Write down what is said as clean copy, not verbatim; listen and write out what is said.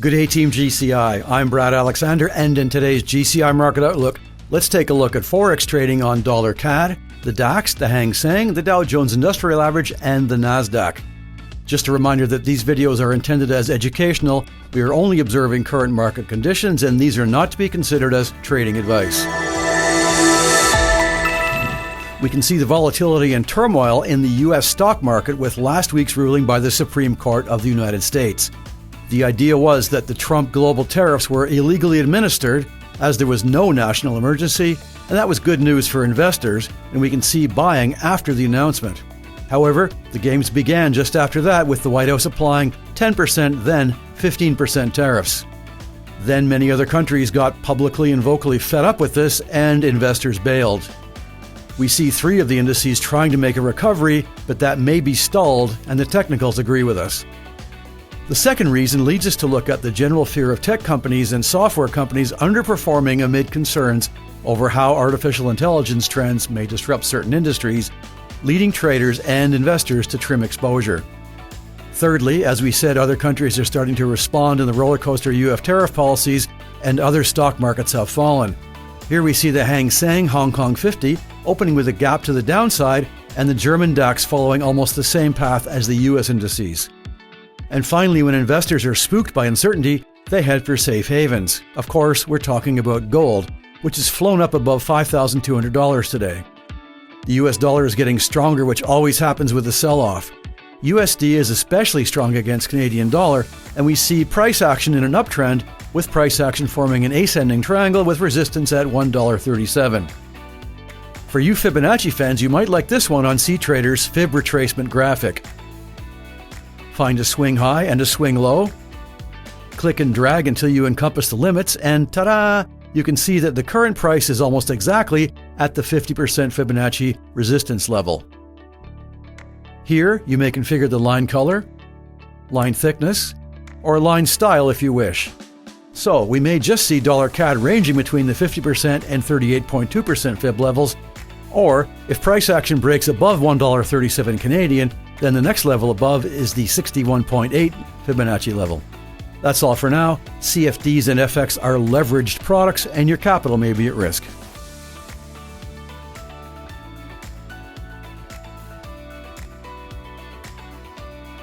Good day, Team GCI. I'm Brad Alexander, and in today's GCI Market Outlook, let's take a look at forex trading on dollar CAD, the DAX, the Hang Seng, the Dow Jones Industrial Average, and the NASDAQ. Just a reminder that these videos are intended as educational. We are only observing current market conditions, and these are not to be considered as trading advice. We can see the volatility and turmoil in the U.S. stock market with last week's ruling by the Supreme Court of the United States. The idea was that the Trump global tariffs were illegally administered as there was no national emergency, and that was good news for investors, and we can see buying after the announcement. However, the games began just after that with the White House applying 10%, then 15% tariffs. Then many other countries got publicly and vocally fed up with this, and investors bailed. We see three of the indices trying to make a recovery, but that may be stalled, and the technicals agree with us. The second reason leads us to look at the general fear of tech companies and software companies underperforming amid concerns over how artificial intelligence trends may disrupt certain industries, leading traders and investors to trim exposure. Thirdly, as we said, other countries are starting to respond in the roller coaster UF tariff policies, and other stock markets have fallen. Here we see the Hang Seng Hong Kong 50 opening with a gap to the downside, and the German DAX following almost the same path as the US indices. And finally, when investors are spooked by uncertainty, they head for safe havens. Of course, we're talking about gold, which has flown up above $5,200 today. The US dollar is getting stronger, which always happens with a sell-off. USD is especially strong against Canadian dollar, and we see price action in an uptrend, with price action forming an ascending triangle with resistance at $1.37. For you Fibonacci fans, you might like this one on cTrader's Fib retracement graphic. Find a swing high and a swing low. Click and drag until you encompass the limits, and ta-da! You can see that the current price is almost exactly at the 50% Fibonacci resistance level. Here, you may configure the line color, line thickness, or line style if you wish. So, we may just see dollar CAD ranging between the 50% and 38.2% Fib levels, or if price action breaks above $1.37 Canadian, then the next level above is the 61.8 Fibonacci level. That's all for now. CFDs and FX are leveraged products, and your capital may be at risk.